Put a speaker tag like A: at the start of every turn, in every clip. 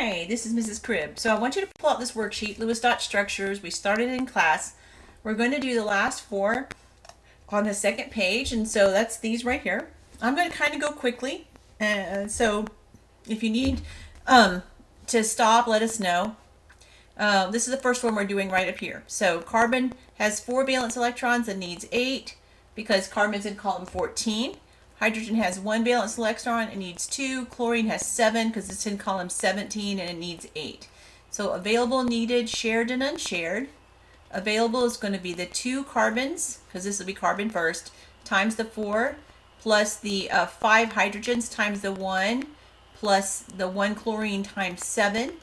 A: Hi, this is Mrs. Cribb. So I want you to pull out this worksheet, Lewis Dot Structures. We started in class. We're going to do the last four on the second page, and so that's these right here. I'm going to kind of go quickly, so if you need to stop, let us know. This is the first one we're doing right up here. So carbon has 4 valence electrons and needs 8 because carbon's in column 14. Hydrogen has 1 valence electron and needs 2. Chlorine has 7 because it's in column 17 and it needs 8. So available, needed, shared, and unshared. Available is going to be the 2 carbons, because this will be carbon first, times the 4, plus the 5 hydrogens times the 1, plus the 1 chlorine times 7.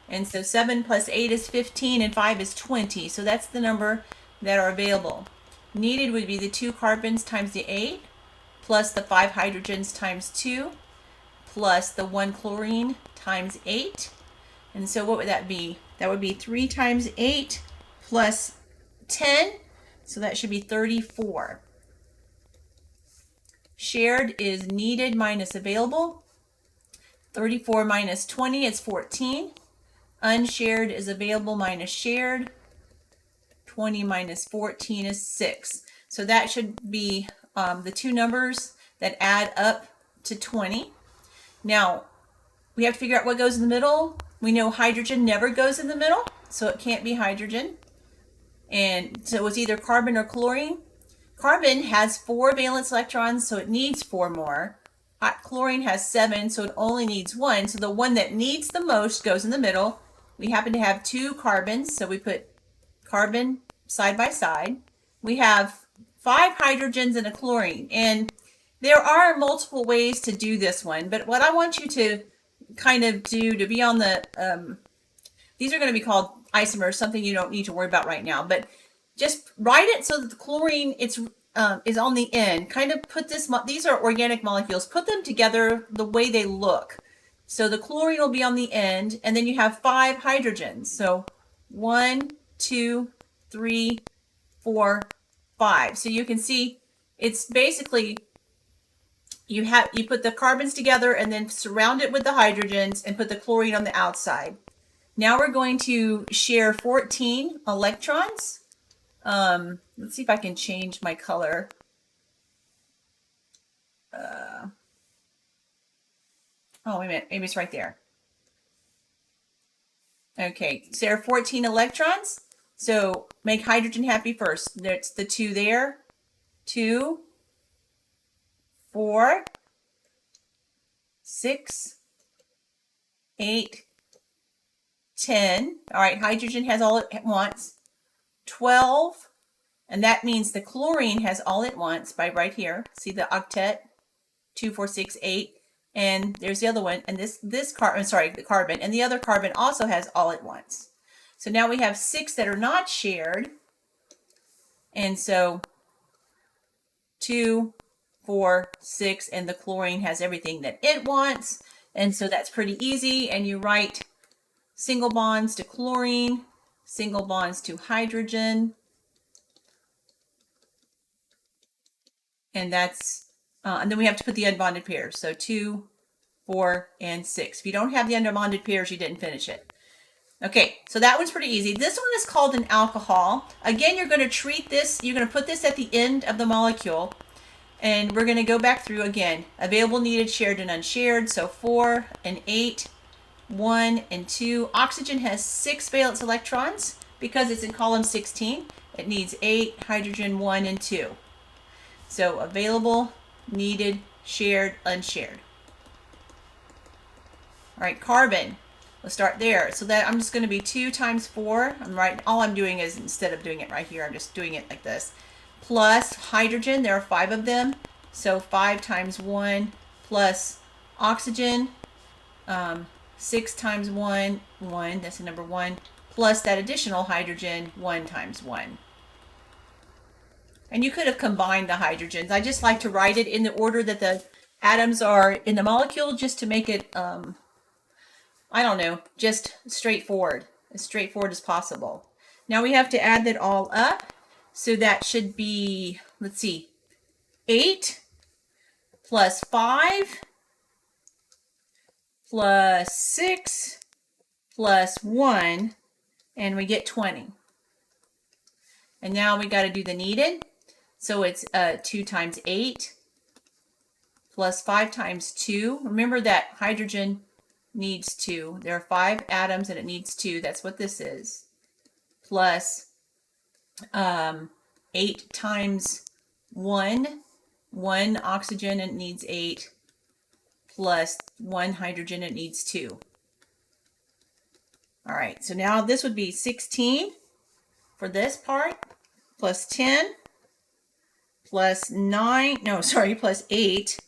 A: And so 7 plus 8 is 15 and 5 is 20. So that's the number that are available. Needed would be the 2 carbons times the 8, plus the 5 hydrogens times 2, plus the 1 chlorine times 8. And so what would that be? That would be 3 times 8 plus 10. So that should be 34. Shared is needed minus available. 34 minus 20 is 14. Unshared is available minus shared. 20 minus 14 is 6. So that should be the two numbers that add up to 20. Now, we have to figure out what goes in the middle. We know hydrogen never goes in the middle, so it can't be hydrogen. And so it's either carbon or chlorine. Carbon has 4 valence electrons, so it needs 4 more. Chlorine has 7, so it only needs 1. So the one that needs the most goes in the middle. We happen to have 2 carbons, so we put carbon side by side. We have 5 hydrogens and a chlorine. And there are multiple ways to do this one, but what I want you to kind of do to be on the, these are going to be called isomers, something you don't need to worry about right now, but just write it so that the chlorine is on the end. Kind of put this, these are organic molecules, put them together the way they look. So the chlorine will be on the end, and then you have 5 hydrogens. So 1, 2, 3, 4, 5. So you can see it's basically you put the carbons together and then surround it with the hydrogens and put the chlorine on the outside. Now we're going to share 14 electrons. Let's see if I can change my color. Oh, wait a minute. Maybe it's right there. Okay, so there are 14 electrons. So make hydrogen happy first. That's the 2 there. 2, 4, 6, 8, 10. All right, hydrogen has all it wants. 12, and that means the chlorine has all it wants by right here. See the octet? 2, 4, 6, 8. And there's the other one, and this carbon, sorry, the carbon, and the other carbon also has all it wants. So now we have 6 that are not shared. And so 2, 4, 6, and the chlorine has everything that it wants. And so that's pretty easy. And you write single bonds to chlorine, single bonds to hydrogen. And that's, and then we have to put the unbonded pairs. So 2, 4, and 6. If you don't have the unbonded pairs, you didn't finish it. Okay, so that one's pretty easy. This one is called an alcohol. Again, you're going to treat this, you're going to put this at the end of the molecule. And we're going to go back through again. Available, needed, shared, and unshared. So 4 and 8, 1 and 2. Oxygen has 6 valence electrons because it's in column 16. It needs 8, hydrogen, 1 and 2. So available, needed, shared, unshared. All right, carbon. Let's start there. So that I'm just going to be 2 times 4. All I'm doing is, instead of doing it right here, I'm just doing it like this. Plus hydrogen, there are 5 of them. So 5 times 1 plus oxygen. 6 times 1, 1, that's the number 1, plus that additional hydrogen, 1 times 1. And you could have combined the hydrogens. I just like to write it in the order that the atoms are in the molecule, just to make it, I don't know, just straightforward, as straightforward as possible. Now we have to add that all up. So that should be, let's see, 8 plus 5 plus 6 plus 1, and we get 20. And now we got to do the needed. So it's 2 times 8 plus 5 times 2. Remember that hydrogen needs 2. There are 5 atoms and it needs 2. That's what this is. Plus 8 times 1. 1 oxygen, it needs 8. Plus 1 hydrogen, it needs 2. All right, so now this would be 16 for this part, plus 10, plus 9, no, sorry, plus 8.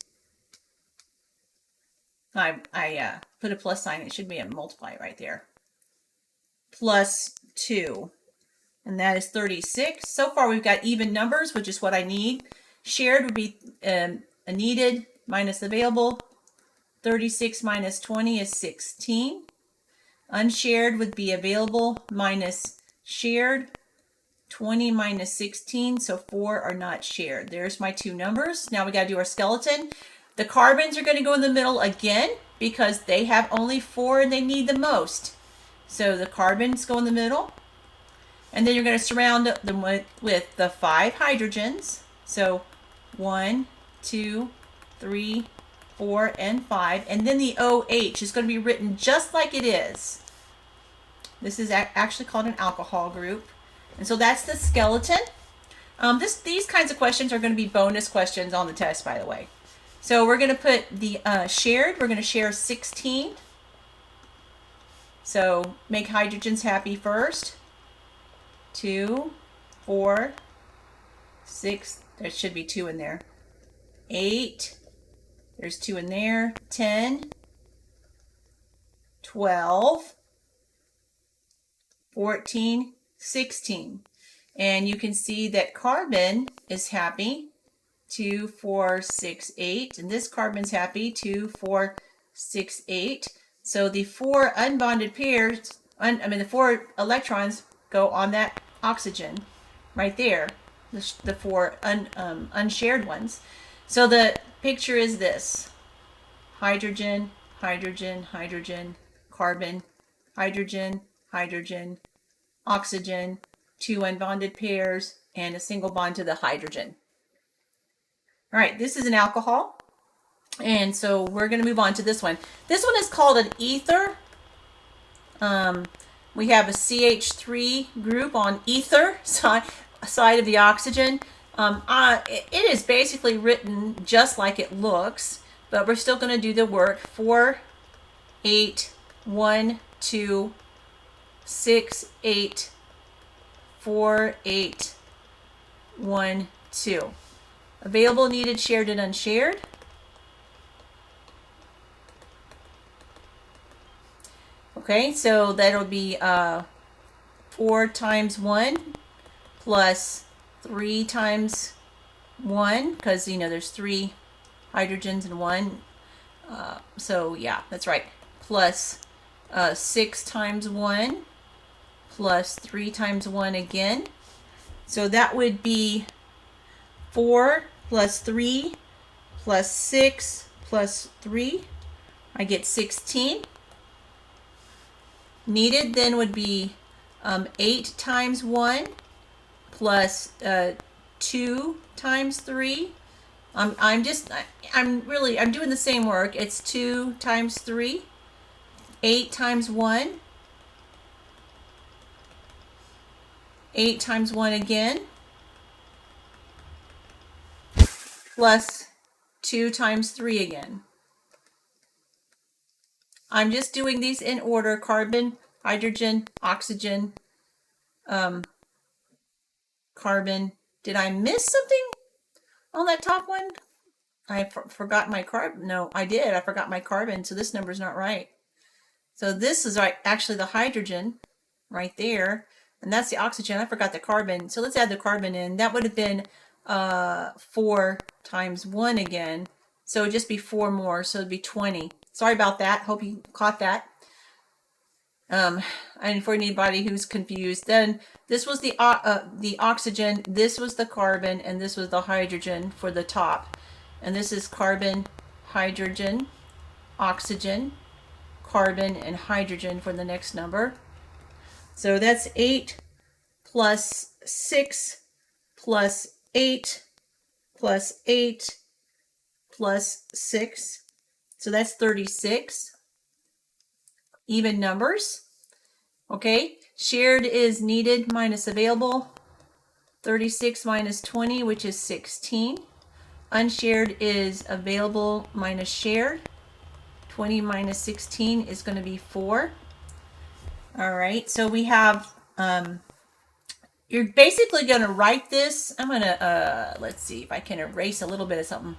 A: I put a plus sign. It should be a multiply right there. Plus 2. And that is 36. So far we've got even numbers, which is what I need. Shared would be a needed minus available. 36 minus 20 is 16. Unshared would be available minus shared. 20 minus 16, so 4 are not shared. There's my 2 numbers. Now we got to do our skeleton. The carbons are going to go in the middle again because they have only 4 and they need the most. So the carbons go in the middle. And then you're going to surround them with the 5 hydrogens. So 1, 2, 3, 4, and 5. And then the OH is going to be written just like it is. This is actually called an alcohol group. And so that's the skeleton. These kinds of questions are going to be bonus questions on the test, by the way. So we're going to put the shared. We're going to share 16. So make hydrogens happy first. 2, 4, 6. There should be 2 in there. 8. There's 2 in there. 10. 12. 14. 16. And you can see that carbon is happy. 2, 4, 6, 8. And this carbon's happy. 2, 4, 6, 8. So the 4 unbonded pairs, the 4 electrons go on that oxygen right there. The 4 unshared ones. So the picture is this. Hydrogen, hydrogen, hydrogen, carbon, hydrogen, hydrogen, oxygen, 2 unbonded pairs, and a single bond to the hydrogen. All right, this is an alcohol. And so we're going to move on to this one. This one is called an ether. We have a CH3 group on ether side of the oxygen. It is basically written just like it looks, but we're still going to do the work. 4, 8, 1, 2, 6, 8, 4, 8, 1, 2. Available, needed, shared, and unshared. Okay, so that'll be 4 times 1 plus 3 times 1, because, there's 3 hydrogens in 1. So, yeah, that's right. Plus 6 times 1 plus 3 times 1 again. So that would be 4 plus 3 plus 6 plus 3. I get 16. Needed then would be 8 times 1 plus 2 times 3. I'm doing the same work. It's 2 times 3. 8 times 1. 8 times 1 again. Plus 2 times 3 again. I'm just doing these in order: carbon, hydrogen, oxygen, carbon. Did I miss something on that top one? I forgot my carbon. No, I did. I forgot my carbon, so this number's not right. So this is actually the hydrogen right there, and that's the oxygen. I forgot the carbon. So let's add the carbon in. That would have been 4 times 1 again. So it'd just be 4 more, so it'd be 20. Sorry about that. Hope you caught that. And for anybody who's confused, then this was the oxygen, this was the carbon, and this was the hydrogen for the top. And this is carbon, hydrogen, oxygen, carbon and hydrogen for the next number. So that's 8 plus 6 plus 8 plus 8 plus 6. So that's 36. Even numbers. Okay, shared is needed minus available. 36 minus 20, which is 16. Unshared is available minus shared. 20 minus 16 is going to be 4. All right, so we have, you're basically going to write this. I'm going to, let's see if I can erase a little bit of something.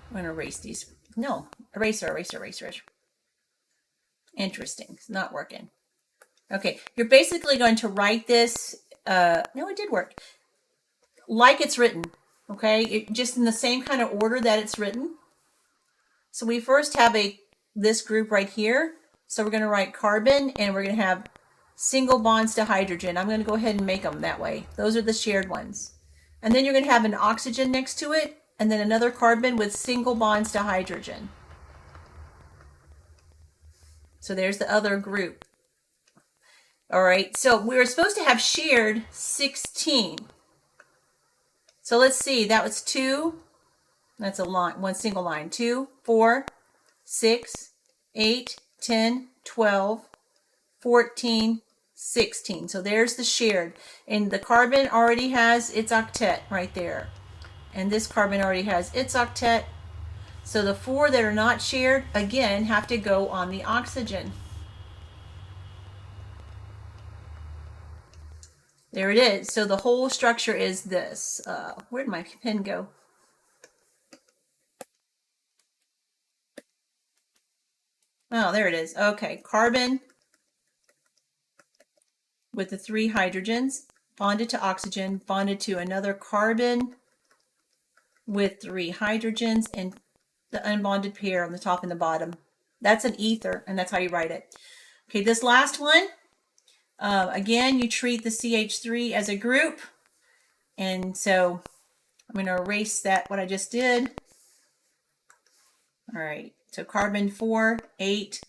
A: I'm going to erase these. No, eraser. Interesting, it's not working. Okay, you're basically going to write this, no, it did work, like it's written, okay? Just in the same kind of order that it's written. So we first have this group right here. So we're going to write carbon, and we're going to have single bonds to hydrogen. I'm going to go ahead and make them that way. Those are the shared ones. And then you're going to have an oxygen next to it, and then another carbon with single bonds to hydrogen. So there's the other group. All right, so we were supposed to have shared 16. So let's see, that was 2. That's a line, one single line. 2, 4, 6, 8, 10, 12, 14, 16. So there's the shared. And the carbon already has its octet right there. And this carbon already has its octet. So the 4 that are not shared, again, have to go on the oxygen. There it is. So the whole structure is this. Where'd my pen go? Oh, there it is. Okay, carbon with the 3 hydrogens, bonded to oxygen, bonded to another carbon with 3 hydrogens, and the unbonded pair on the top and the bottom. That's an ether, and that's how you write it. Okay, this last one, again, you treat the CH3 as a group, and so I'm going to erase that, what I just did. All right, so carbon 4, 8,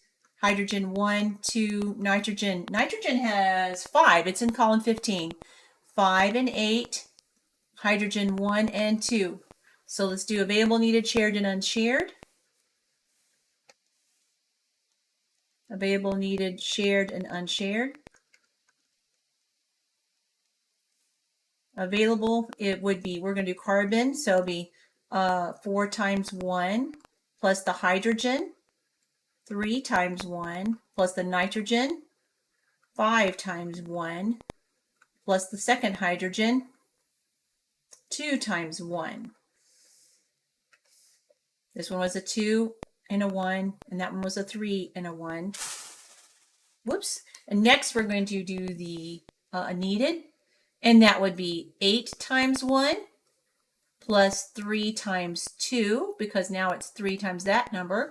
A: hydrogen 1, 2, nitrogen. Nitrogen has 5. It's in column 15. 5 and 8, hydrogen 1 and 2. So let's do available, needed, shared, and unshared. Available, needed, shared, and unshared. Available, it would be, we're going to do carbon, so it'll be 4 times 1 plus the hydrogen, 3 times 1 plus the nitrogen, 5 times 1 plus the second hydrogen, 2 times 1. This one was a 2 and a 1, and that one was a 3 and a 1. Whoops. And next we're going to do the needed, and that would be 8 times 1 plus 3 times 2, because now it's 3 times that number,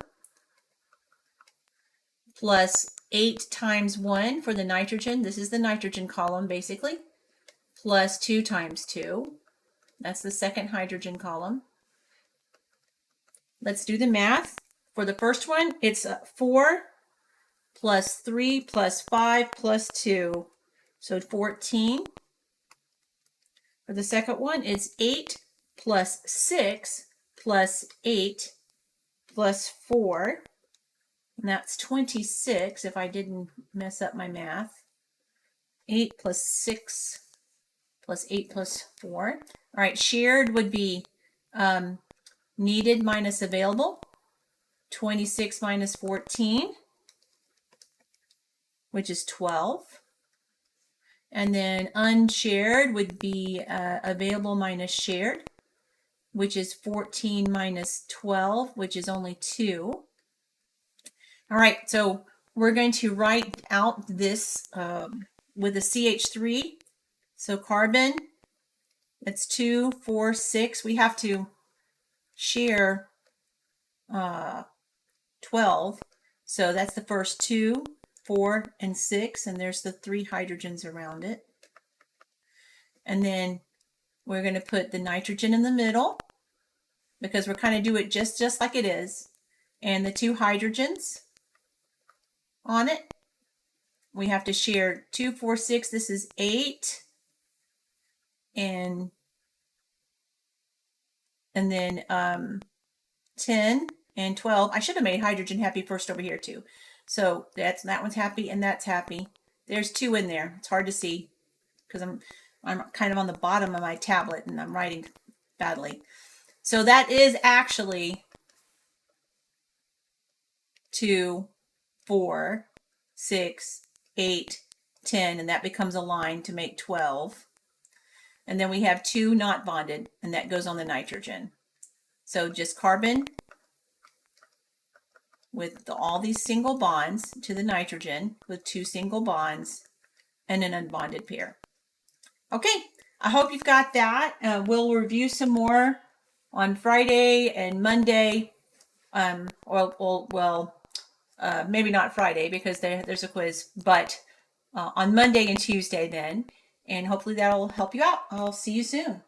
A: plus 8 times 1 for the nitrogen. This is the nitrogen column, basically, plus 2 times 2. That's the second hydrogen column. Let's do the math. For the first one, it's 4 plus 3 plus 5 plus 2, so 14. For the second one, it's 8 plus 6 plus 8 plus 4, and that's 26 if I didn't mess up my math. 8 plus 6 plus 8 plus 4. All right, shared would be needed minus available. 26 minus 14, which is 12. And then unshared would be available minus shared, which is 14 minus 12, which is only 2. All right, so we're going to write out this with a CH3. So carbon, that's 2, 4, 6. We have to share 12. So that's the first 2, 4, and 6, and there's the 3 hydrogens around it. And then we're going to put the nitrogen in the middle, because we're kind of do it just like it is. And the 2 hydrogens. on it. We have to share 2, 4, 6. This is 8. And then 10 and 12. I should have made hydrogen happy first over here too. So that one's happy and that's happy. There's 2 in there. It's hard to see because I'm kind of on the bottom of my tablet and I'm writing badly. So that is actually 2, 4, 6, 8, 10, and that becomes a line to make 12. And then we have 2 not bonded, and that goes on the nitrogen. So just carbon with all these single bonds to the nitrogen with 2 single bonds and an unbonded pair. Okay, I hope you've got that. We'll review some more on Friday and Monday. Maybe not Friday because there's a quiz, but on Monday and Tuesday then. And hopefully that'll help you out. I'll see you soon.